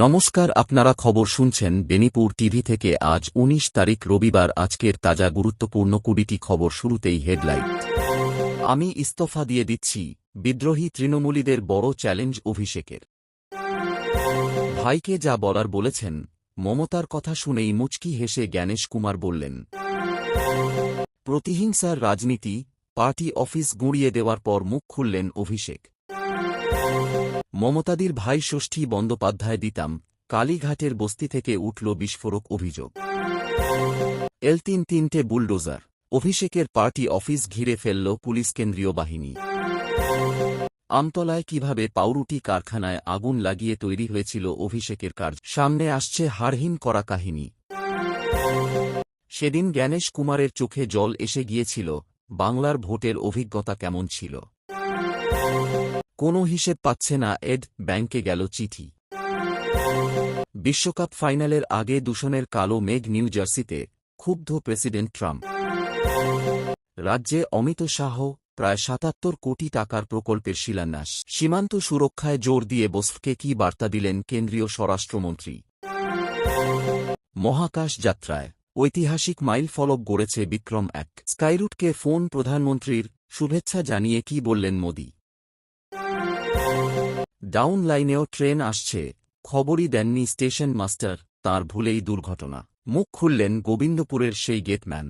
নমস্কার, আপনারা খবর শুনছেন বেনিপুর টিভি থেকে। আজ ১৯ তারিখ রবিবার। আজকের তাজা গুরুত্বপূর্ণ ২০টি খবর। শুরুতেই হেডলাইন। আমি ইস্তফা দিয়ে দিচ্ছি, বিদ্রোহী তৃণমূলীদের বড় চ্যালেঞ্জ অভিষেকের। ভাইকে যা বলার বলেছেন, মমতার কথা শুনেই মুচকি হেসে জ্ঞানেশ কুমার বললেন। প্রতিহিংসার রাজনীতি, পার্টি অফিস গুঁড়িয়ে দেওয়ার পর মুখ খুললেন অভিষেক। মমতাদির ভাই ষষ্ঠী বন্দ্যোপাধ্যায় দিতাম, কালীঘাটের বস্তি থেকে উঠল বিস্ফোরক অভিযোগ। তিনটে বুলডোজার, অভিষেকের পার্টি অফিস ঘিরে ফেলল পুলিশ কেন্দ্রীয় বাহিনী। আমতলায় কিভাবে পাউরুটি কারখানায় আগুন লাগিয়ে তৈরি হয়েছিল অভিষেকের কার্য, সামনে আসছে হাড়হিম করা কাহিনী। সেদিন জ্ঞানেশ কুমারের চোখে জল এসে গিয়েছিল। বাংলার ভোটের অভিজ্ঞতা কেমন ছিল? কোনো হিসেব পাচ্ছে না এড, ব্যাংকে গেল চিঠি। বিশ্বকাপ ফাইনালের আগে দূষণের কালো মেঘ নিউ জার্সিতে, ক্ষুব্ধ প্রেসিডেন্ট ট্রাম্প। রাজ্যে অমিত শাহ প্রায় ৭৭ কোটি টাকার প্রকল্পের শিলান্যাস। সীমান্ত সুরক্ষায় জোর দিয়ে বসফকে কি বার্তা দিলেন কেন্দ্রীয় স্বরাষ্ট্রমন্ত্রী? মহাকাশ যাত্রায় ঐতিহাসিক মাইলফলক গড়েছে বিক্রম-১। স্কাইরুটকে ফোন প্রধানমন্ত্রীর, শুভেচ্ছা জানিয়ে কি বললেন মোদি? ডাউন লাইনেও ট্রেন আসছে, খবরই দেননি স্টেশন মাস্টার, তাঁর ভুলেই দুর্ঘটনা। মুখ খুললেন গোবিন্দপুরের সেই গেটম্যান।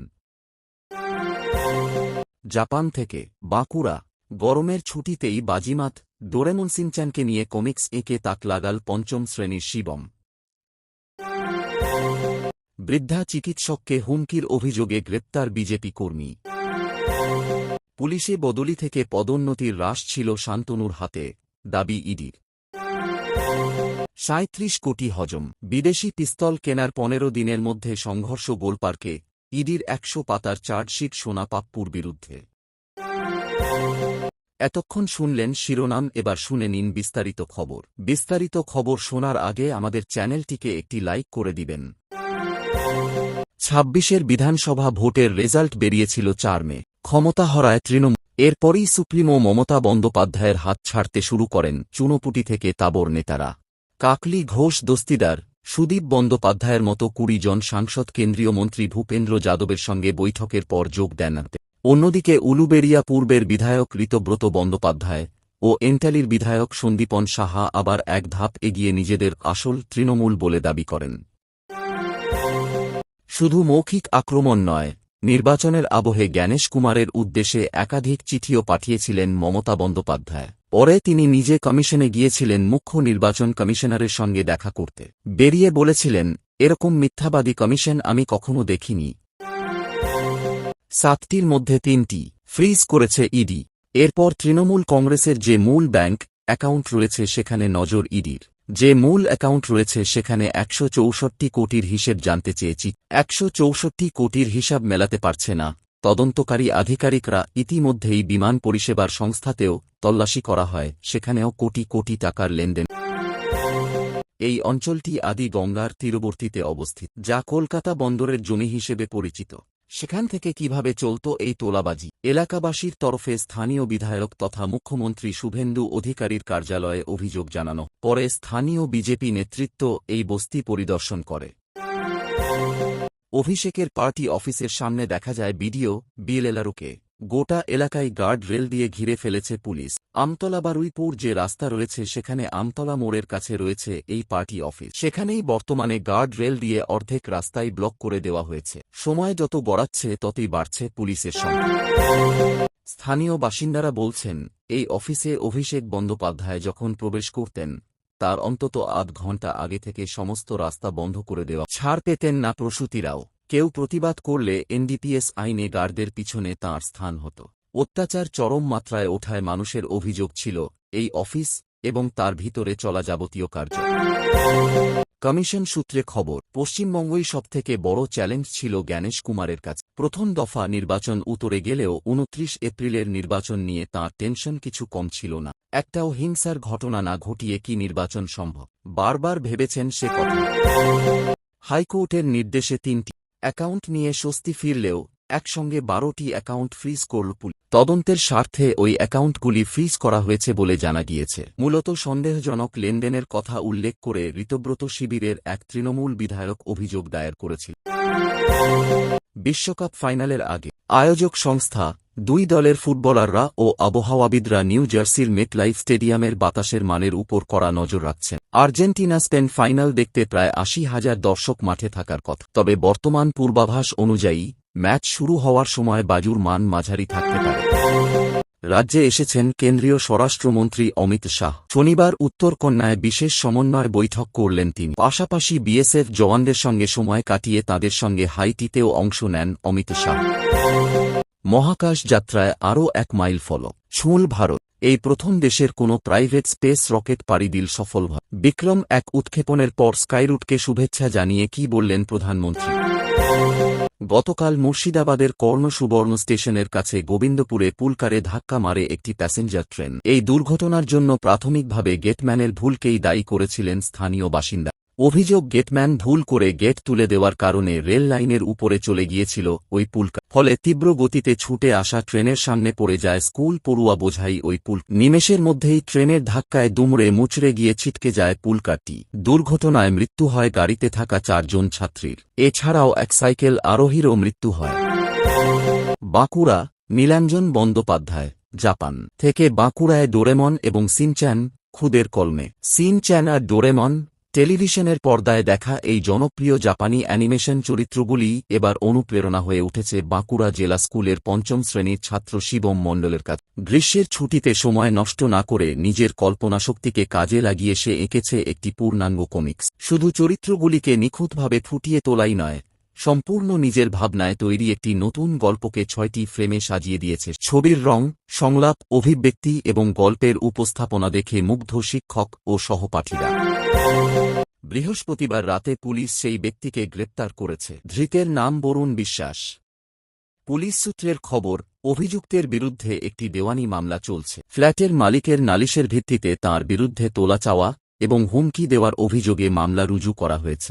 জাপান থেকে বাঁকুড়া, গরমের ছুটিতেই বাজিমাত, ডোরেমন সিনচ্যানকে নিয়ে কমিক্স এঁকে তাক লাগাল পঞ্চম শ্রেণীর শিবম। বৃদ্ধা চিকিৎসককে হুমকির অভিযোগে গ্রেপ্তার বিজেপি কর্মী। পুলিশে বদলি থেকে পদোন্নতির রাশ ছিল শান্তনুর হাতে, দাবি ইডির। ৩৭ কোটি হজম, বিদেশি পিস্তল কেনার ১৫ দিনের মধ্যে সংঘর্ষ গোলপার্কে, ইডির ১০০ পাতার চার্জশিট সোনা পাপ্পুর বিরুদ্ধে। এতক্ষণ শুনলেন শিরোনাম, এবার শুনে নিন বিস্তারিত খবর। বিস্তারিত খবর শোনার আগে আমাদের চ্যানেলটিকে একটি লাইক করে দিবেন। ২৬-এর বিধানসভা ভোটের রেজাল্ট বেরিয়েছিল ৪ মে। ক্ষমতা হারায় তৃণমূল। এরপরই সুপ্রিমো মমতা বন্দ্যোপাধ্যায়ের হাত ছাড়তে শুরু করেন চুনোপুটি থেকে তাবর নেতারা। কাকলি ঘোষ দস্তিদার, সুদীপ বন্দ্যোপাধ্যায়ের মতো ২০ জন সাংসদ কেন্দ্রীয় মন্ত্রী ভূপেন্দ্র যাদবের সঙ্গে বৈঠকের পর যোগ দেন। অন্যদিকে উলুবেড়িয়া পূর্বের বিধায়ক ঋতব্রত বন্দ্যোপাধ্যায় ও এন্টালির বিধায়ক সন্দীপন সাহা আবার এক ধাপ এগিয়ে নিজেদের আসল তৃণমূল বলে দাবি করেন। শুধু মৌখিক আক্রমণ নয়, নির্বাচনের আবহে জ্ঞানেশ কুমারের উদ্দেশ্যে একাধিক চিঠিও পাঠিয়েছিলেন মমতা বন্দ্যোপাধ্যায়। পরে তিনি নিজে কমিশনে গিয়েছিলেন মুখ্য নির্বাচন কমিশনারের সঙ্গে দেখা করতে। বেরিয়ে বলেছিলেন, এরকম মিথ্যাবাদী কমিশন আমি কখনো দেখিনি। ৭টির মধ্যে ৩টি ফ্রিজ করেছে ইডি। এরপর তৃণমূল কংগ্রেসের যে মূল ব্যাংক অ্যাকাউন্ট রয়েছে সেখানে নজর ইডির। যে মূল অ্যাকাউন্ট রয়েছে সেখানে ১৬৪ কোটির হিসেব জানতে চেয়েছি। ১৬৪ কোটির হিসাব মেলাতে পারছে না। তদন্তকারী আধিকারিকরা ইতিমধ্যেই বিমান পরিষেবার সংস্থাতেও তল্লাশি করা হয়, সেখানেও কোটি কোটি টাকার লেনদেন। এই অঞ্চলটি আদি গঙ্গার তীরবর্তীতে অবস্থিত, যা কলকাতা বন্দরের জমি হিসেবে পরিচিত। সেখান থেকে কিভাবে চলত এই তোলাবাজি? এলাকাবাসীর তরফে স্থানীয় বিধায়ক তথা মুখ্যমন্ত্রী শুভেন্দু অধিকারীর কার্যালয়ে অভিযোগ জানানো। পরে স্থানীয় বিজেপি নেতৃত্ব এই বস্তি পরিদর্শন করে। অভিষেকের পার্টি অফিসের সামনে দেখা যায় বিডিও, বিএলআরওকে। গোটা এলাকায় গার্ড রেল দিয়ে ঘিরে ফেলেছে পুলিশ। আমতলা বারুইপুর যে রাস্তা রয়েছে সেখানে আমতলা মোড়ের কাছে রয়েছে এই পার্টি অফিস। সেখানেই বর্তমানে গার্ড রেল দিয়ে অর্ধেক রাস্তায় ব্লক করে দেওয়া হয়েছে। সময় যত গড়াচ্ছে ততই বাড়ছে পুলিশের সংখ্যা। স্থানীয় বাসিন্দারা বলছেন, এই অফিসে অভিষেক বন্দ্যোপাধ্যায় যখন প্রবেশ করতেন তার অন্তত আধ ঘণ্টা আগে থেকে সমস্ত রাস্তা বন্ধ করে দেওয়া। ছাড় পেতেন না প্রসূতিরাও। কেউ প্রতিবাদ করলে এনডিপিএস আইনে গার্ডদের পিছনে তাঁর স্থান হতো। অত্যাচার চরম মাত্রায় ওঠায় মানুষের অভিযোগ ছিল এই অফিস এবং তার ভিতরে চলা যাবতীয় কার্য। কমিশন সূত্রে খবর, পশ্চিমবঙ্গই সবথেকে বড় চ্যালেঞ্জ ছিল জ্ঞানেশ কুমারের কাছে। প্রথম দফা নির্বাচন উতরে গেলেও ২৯ এপ্রিলের নির্বাচন নিয়ে তাঁর টেনশন কিছু কম ছিল না। একটাও হিংসার ঘটনা না ঘটিয়ে কি নির্বাচন সম্ভব? বারবার ভেবেছেন সে কথা। হাইকোর্টের নির্দেশে ৩টি অ্যাকাউন্ট নিয়ে স্বস্তি ফিরলেও একসঙ্গে ১২টি অ্যাকাউন্ট ফ্রিজ করল পুলিশ। তদন্তের স্বার্থে ওই অ্যাকাউন্টগুলি ফ্রিজ করা হয়েছে বলে জানা গিয়েছে। মূলত সন্দেহজনক লেনদেনের কথা উল্লেখ করে ঋতব্রত শিবিরের এক তৃণমূল বিধায়ক অভিযোগ দায়ের করেছিল। বিশ্বকাপ ফাইনালের আগে আয়োজক সংস্থা, দুই দলের ফুটবলাররা ও আবহাওয়াবিদরা নিউ জার্সির মেটলাইফ স্টেডিয়ামের বাতাসের মানের উপর কড়া নজর রাখছেন। আর্জেন্টিনা স্পেন ফাইনাল দেখতে প্রায় ৮০,০০০ দর্শক মাঠে থাকার কথা। তবে বর্তমান পূর্বাভাস অনুযায়ী ম্যাচ শুরু হওয়ার সময় বাজুর মান মাঝারি থাকতে পারে। রাজ্যে এসেছেন কেন্দ্রীয় স্বরাষ্ট্রমন্ত্রী অমিত শাহ। শনিবার উত্তরকন্যায় বিশেষ সমন্বয় বৈঠক করলেন তিনি। পাশাপাশি বিএসএফ জওয়ানদের সঙ্গে সময় কাটিয়ে তাদের সঙ্গে হাইতিতেও অংশ নেন অমিত শাহ। মহাকাশ যাত্রায় আরও এক মাইল ফলক ছুঁল ভারত। এই প্রথম দেশের কোনো প্রাইভেট স্পেস রকেট পাড়ি দিল সফলভাবে। বিক্রম-1 উৎক্ষেপণের পর স্কাইরুটকে শুভেচ্ছা জানিয়ে কি বললেন প্রধানমন্ত্রী? গতকাল মুর্শিদাবাদের কর্ণ সুবর্ণ স্টেশনের কাছে গোবিন্দপুরে পুলকারে ধাক্কা মারে একটি প্যাসেঞ্জার ট্রেন। এই দুর্ঘটনার জন্য প্রাথমিকভাবে গেটম্যানের ভুলকেই দায়ী করেছিলেন স্থানীয় বাসিন্দা। অভিযোগ, গেটম্যান ভুল করে গেট তুলে দেওয়ার কারণে রেল লাইনের উপরে চলে গিয়েছিল ওই পুলকা। ফলে তীব্র গতিতে ছুটে আসা ট্রেনের সামনে পড়ে যায় স্কুল পড়ুয়া বোঝাই ওই পুল। নিমেষের মধ্যেই ট্রেনের ধাক্কায় দুমড়ে মুচড়ে গিয়ে ছিটকে যায় পুলকাটি। দুর্ঘটনায় মৃত্যু হয় গাড়িতে থাকা 4 জন ছাত্রীর। এছাড়াও এক সাইকেল আরোহীরও মৃত্যু হয়। বাঁকুড়া, নীলাঞ্জন বন্দ্যোপাধ্যায়। জাপান থেকে বাঁকুড়ায় ডোরেমন এবং সিনচ্যান খুদের কলমে। সিনচ্যান আর ডোরেমন টেলিভিশনের পর্দায় দেখা এই জনপ্রিয় জাপানি অ্যানিমেশন চরিত্রগুলি এবার অনুপ্রেরণা হয়ে উঠেছে বাঁকুড়া জেলা স্কুলের 5ম শ্রেণীর ছাত্র শিবম মণ্ডলের কাছে। গ্রীষ্মের ছুটিতে সময় নষ্ট না করে নিজের কল্পনাশক্তিকে কাজে লাগিয়ে সে এঁকেছে একটি পূর্ণাঙ্গ কমিক্স। শুধু চরিত্রগুলিকে নিখুঁতভাবে ফুটিয়ে তোলাই নয়, সম্পূর্ণ নিজের ভাবনায় তৈরি একটি নতুন গল্পকে 6টি ফ্রেমে সাজিয়ে দিয়েছে। ছবির রং, সংলাপ, অভিব্যক্তি এবং গল্পের উপস্থাপনা দেখে মুগ্ধ শিক্ষক ও সহপাঠীরা। বৃহস্পতিবার রাতে পুলিশ সেই ব্যক্তিকে গ্রেপ্তার করেছে। ধৃতের নাম বরুণ বিশ্বাস। পুলিশ সূত্রের খবর, অভিযুক্তের বিরুদ্ধে একটি দেওয়ানি মামলা চলছে। ফ্ল্যাটের মালিকের নালিশের ভিত্তিতে তাঁর বিরুদ্ধে তোলা চাওয়া এবং হুমকি দেওয়ার অভিযোগে মামলা রুজু করা হয়েছে।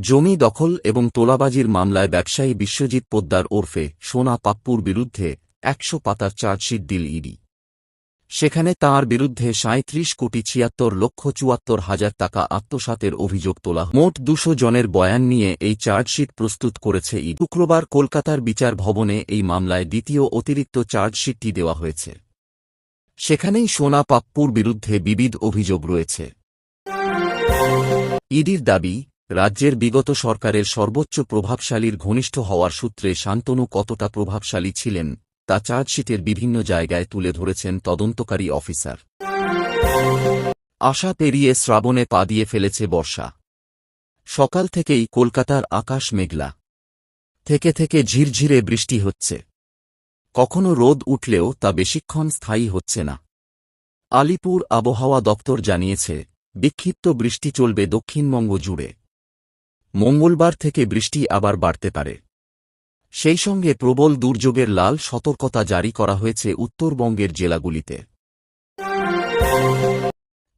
জমি দখল এবং তোলাবাজির মামলায় ব্যবসায়ী বিশ্বজিৎ পোদ্দার ওরফে সোনা পাপ্পুর বিরুদ্ধে 100 পাতার চার্জশিট দিল ইডি। সেখানে তাঁর বিরুদ্ধে 37,76,74,000 টাকা আত্মসাতের অভিযোগ তোলা। মোট 200 জনের বয়ান নিয়ে এই চার্জশিট প্রস্তুত করেছে ইডি। শুক্রবার কলকাতার বিচার ভবনে এই মামলায় দ্বিতীয় অতিরিক্ত চার্জশিটটি দেওয়া হয়েছে। সেখানেই সোনা পাপ্পুর বিরুদ্ধে বিবিধ অভিযোগ রয়েছে। ইডির দাবি, রাজ্যের বিগত সরকারের সর্বোচ্চ প্রভাবশালীর ঘনিষ্ঠ হওয়ার সূত্রে শান্তনু কতটা প্রভাবশালী ছিলেন তা চার্জশিটের বিভিন্ন জায়গায় তুলে ধরেছেন তদন্তকারী অফিসার। আশা পেরিয়ে শ্রাবণে পা দিয়ে ফেলেছে বর্ষা। সকাল থেকেই কলকাতার আকাশ মেঘলা। থেকে থেকে ঝিরঝিরে বৃষ্টি হচ্ছে। কখনো রোদ উঠলেও তা বেশিক্ষণ স্থায়ী হচ্ছে না। আলিপুর আবহাওয়া দপ্তর জানিয়েছে, বিক্ষিপ্ত বৃষ্টি চলবে দক্ষিণবঙ্গ জুড়ে। মঙ্গলবার থেকে বৃষ্টি আবার বাড়তে পারে। সেই সঙ্গে প্রবল দুর্যোগের লাল সতর্কতা জারি করা হয়েছে উত্তরবঙ্গের জেলাগুলিতে।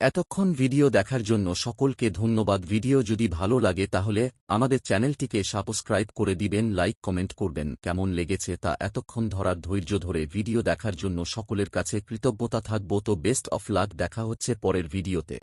এতক্ষণ ভিডিও দেখার জন্য সকলকে ধন্যবাদ। ভিডিও যদি ভালো লাগে তাহলে আমাদের চ্যানেলটিকে সাবস্ক্রাইব করে দিবেন, লাইক কমেন্ট করবেন। কেমন লেগেছে তা এতক্ষণ ধরার ধৈর্য ধরে ভিডিও দেখার জন্য সকলের কাছে কৃতজ্ঞতা থাকব। তো বেস্ট অফ লাক, দেখা হচ্ছে পরের ভিডিওতে।